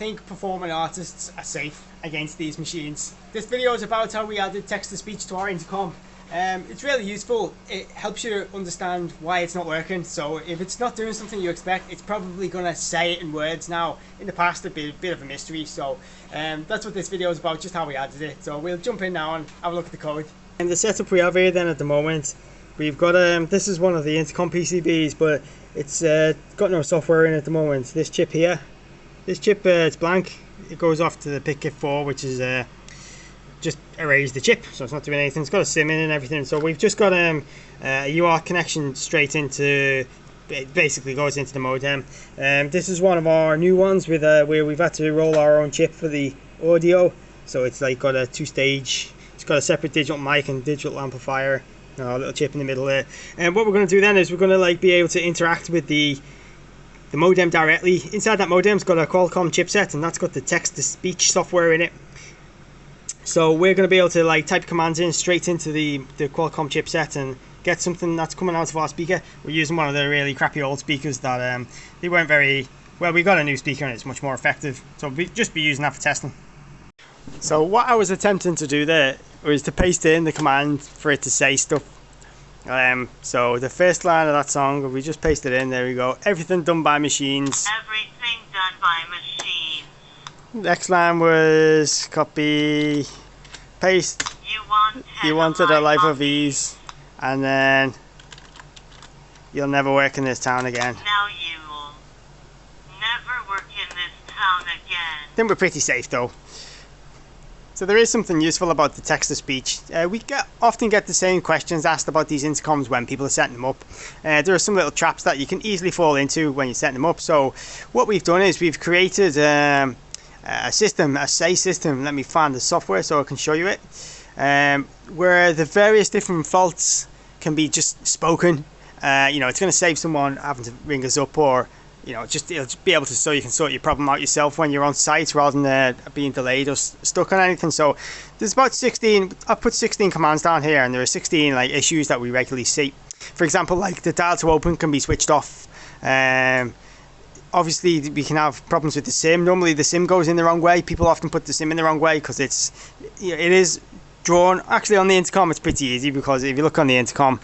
think performing artists are safe against these machines. This video is about how we added text-to-speech to our intercom. It's really useful. It helps you understand why it's not working. So if it's not doing something you expect, it's probably going to say it in words now. In the past, it'd be a bit of a mystery. So that's what this video is about, just how we added it. So we'll jump in now and have a look at the code. And the setup we have here then at the moment, we've got this is one of the intercom PCBs, but it's got no software in at the moment. This chip here, it's blank. It goes off to the PIC 4, which is just erase the chip, so it's not doing anything. It's got a SIM in and everything. So we've just got a UART connection straight into, it basically goes into the modem. This is one of our new ones with where we've had to roll our own chip for the audio. So it's like got a two-stage. It's got a separate digital mic and digital amplifier. A little chip in the middle there. And what we're going to do then is we're going to like be able to interact with the modem directly. Inside that modem's got a Qualcomm chipset, and that's got the text-to-speech software in it. So we're going to be able to like type commands in straight into the Qualcomm chipset and get something that's coming out of our speaker. We're using one of the really crappy old speakers that they weren't very well. We got a new speaker and it's much more effective. So we'll just be using that for testing. So what I was attempting to do there was to paste in the command for it to say stuff. So the first line of that song, we just pasted in. There we go. Everything done by machines. Everything done by machines. Next line was copy, paste. You wanted a life of ease, and then you'll never work in this town again. Now you'll never work in this town again. I think we're pretty safe though. So there is something useful about the text-to-speech. We often get the same questions asked about these intercoms when people are setting them up. There are some little traps that you can easily fall into when you're setting them up. So what we've done is we've created a system, a say system. Let me find the software so I can show you it. Where the various different faults can be just spoken. You know, it's going to save someone having to ring us up, or you know, it'll just be able to, so you can sort your problem out yourself when you're on site rather than being delayed or stuck on anything. So there's about 16. I've put 16 commands down here, and there are 16 like issues that we regularly see. For example, like the dial to open can be switched off. Obviously we can have problems with the SIM. Normally the SIM goes in the wrong way. People often put the SIM in the wrong way because it is drawn. Actually on the intercom it's pretty easy, because if you look on the intercom,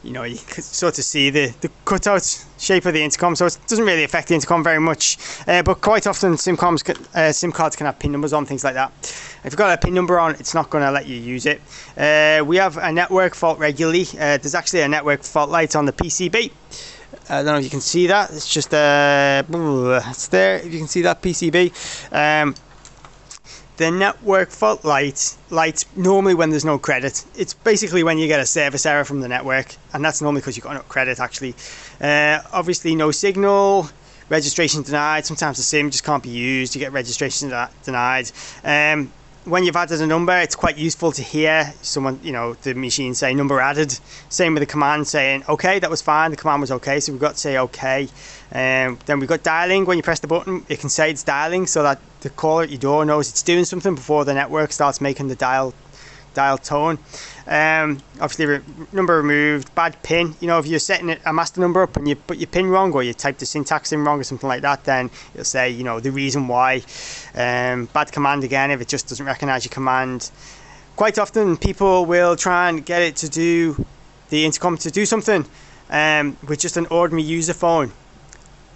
you know, you can sort of see the cutout shape of the intercom, so it doesn't really affect the intercom very much. But quite often SIM cards can have pin numbers on, things like that. If you've got a pin number on, it's not going to let you use it. We have a network fault regularly. There's actually a network fault light on the PCB. I don't know if you can see that. It's just it's there. If you can see that PCB. The network fault lights normally when there's no credit. It's basically when you get a service error from the network, and that's normally because you've got no credit actually. Obviously no signal, registration denied. Sometimes the SIM just can't be used. You get registration denied. When you've added a number, it's quite useful to hear someone, you know, the machine say number added. Same with the command saying okay, that was fine, the command was okay, so we've got to say okay. Then we've got dialing. When you press the button, it can say it's dialing, so that the caller at your door knows it's doing something before the network starts making the dial tone. Obviously number removed. Bad pin, you know, if you're setting a master number up and you put your pin wrong, or you type the syntax in wrong or something like that, then it'll say, you know, the reason why. Bad command again, if it just doesn't recognize your command. Quite often people will try and get it to do the intercom to do something with just an ordinary user phone,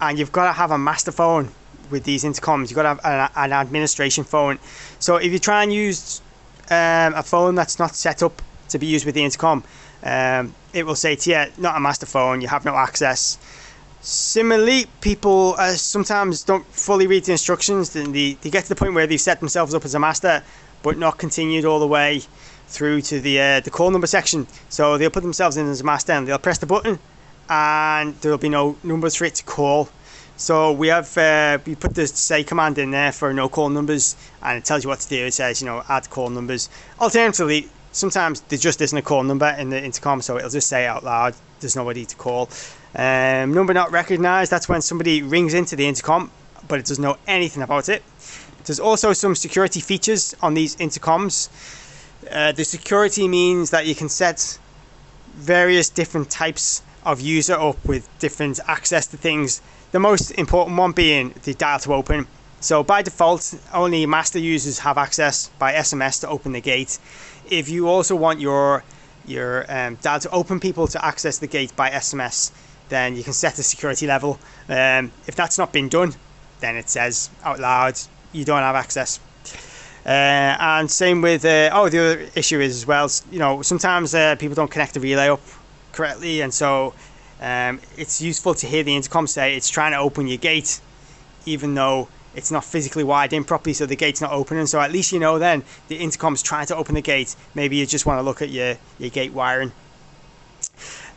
and you've got to have a master phone with these intercoms. You've got to have an administration phone. So if you try and use a phone that's not set up to be used with the intercom, it will say to you, not a master phone, you have no access. Similarly, people sometimes don't fully read the instructions, and they get to the point where they've set themselves up as a master but not continued all the way through to the call number section. So they'll put themselves in as a master and they'll press the button and there'll be no numbers for it to call. So we have we put the say command in there for no call numbers, and it tells you what to do. It says, you know, add call numbers. Alternatively, sometimes there just isn't a call number in the intercom, so it'll just say out loud there's nobody to call. Number not recognized, that's when somebody rings into the intercom but it doesn't know anything about it. There's also some security features on these intercoms. The security means that you can set various different types of user up with different access to things. The most important one being the dial to open. So by default, only master users have access by SMS to open the gate. If you also want your dial to open people to access the gate by SMS, then you can set the security level. If that's not been done, then it says out loud you don't have access. And same with the other issue is as well, you know, sometimes people don't connect the relay up correctly, and so it's useful to hear the intercom say it's trying to open your gate even though it's not physically wired in properly, so the gate's not opening. So at least you know then the intercom's trying to open the gate. Maybe you just want to look at your gate wiring.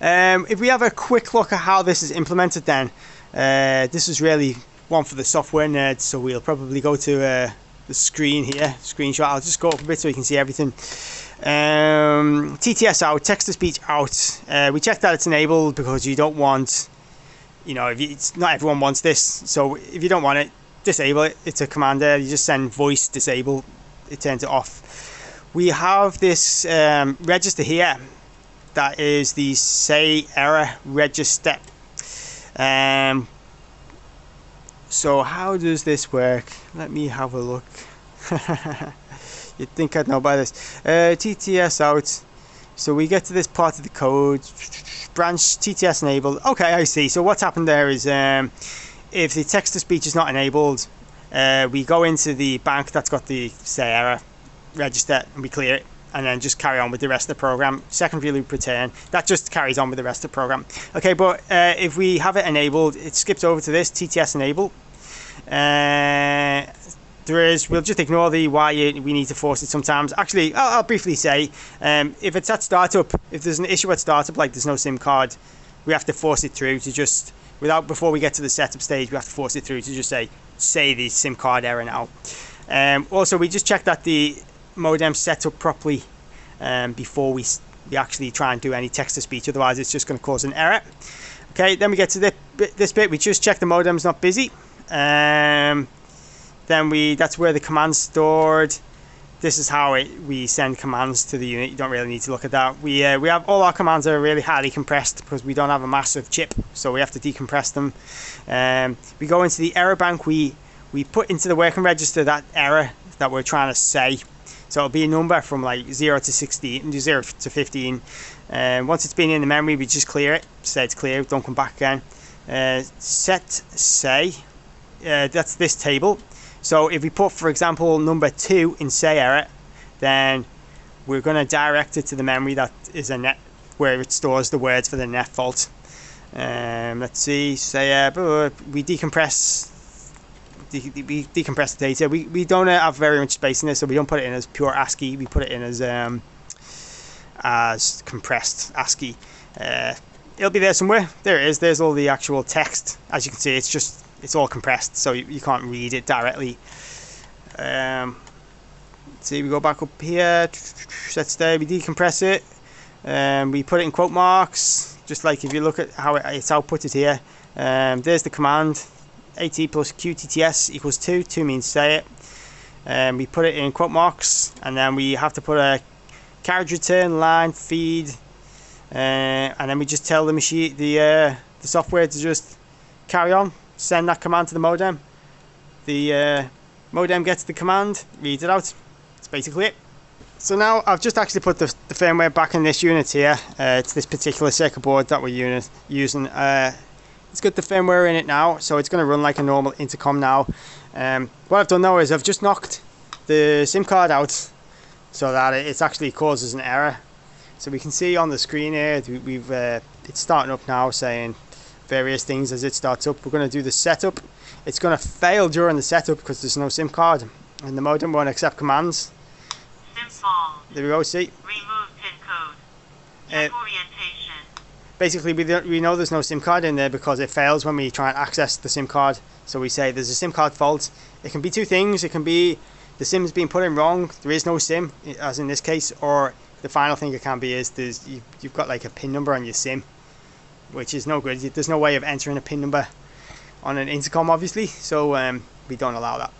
If we have a quick look at how this is implemented, then this is really one for the software nerds, so we'll probably go to the screen here, screenshot. I'll just go up a bit so you can see everything. TTS out, text to speech out. We check that it's enabled because you don't want, you know, it's not everyone wants this, so if you don't want it, disable it. It's a command there. You just send voice disable, it turns it off. We have this register here that is the say error register. So how does this work? Let me have a look. You'd think I'd know by this. TTS out. So we get to this part of the code. Branch TTS enabled. Okay, I see. So what's happened there is if the text to speech is not enabled, we go into the bank that's got the say error register and we clear it, and then just carry on with the rest of the program. Secondary loop return, that just carries on with the rest of the program. Okay, but if we have it enabled, it skips over to this TTS enable. We'll just ignore the why we need to force it sometimes. Actually, I'll briefly say, if it's at startup, if there's an issue at startup, like there's no SIM card, we have to force it through to just, before we get to the setup stage, we have to force it through to just say the SIM card error now. Also, we just check that the modem set up properly before we actually try and do any text to speech, otherwise it's just going to cause an error. Okay, then we get to this bit, we just check the modem's not busy. Then that's where the command's stored. This is how we send commands to the unit. You don't really need to look at that. We have all our commands are really highly compressed because we don't have a massive chip, so we have to decompress them. We go into the error bank. We put into the working register that error that we're trying to say. So it'll be a number from like 0 to 16, 0 to 15. Once it's been in the memory, we just clear it. Say it's clear. Don't come back again. Set say. That's this table. So if we put, for example, number 2 in say error, then we're going to direct it to the memory that is a net where it stores the words for the net fault. Let's see, say we decompress the data. We don't have very much space in this, so we don't put it in as pure ASCII. We put it in as compressed ASCII. It'll be there somewhere. There it is. There's all the actual text. As you can see, it's all compressed, so you can't read it directly. Let's see, we go back up here, set stay, we decompress it, we put it in quote marks, just like if you look at how it's outputted here. There's the command, AT plus QTTS equals 2, 2 means say it. We put it in quote marks, and then we have to put a carriage return line feed, and then we just tell the machine, the software to just carry on. Send that command to the modem. The modem gets the command, reads it out. That's basically it. So now I've just actually put the firmware back in this unit here. It's this particular circuit board that we're using. It's got the firmware in it now, so it's going to run like a normal intercom now. What I've done now is I've just knocked the SIM card out so that it actually causes an error. So we can see on the screen here, it's starting up now saying various things as it starts up. We're going to do the setup. It's going to fail during the setup because there's no SIM card and the modem won't accept commands. SIM fault. There we go, see? Remove pin code. Check orientation. Basically, we know there's no SIM card in there because it fails when we try and access the SIM card. So we say there's a SIM card fault. It can be two things. It can be the SIM's being put in wrong, there is no SIM, as in this case, or the final thing it can be is you've got like a PIN number on your SIM, which is no good. There's no way of entering a PIN number on an intercom, obviously, so we don't allow that.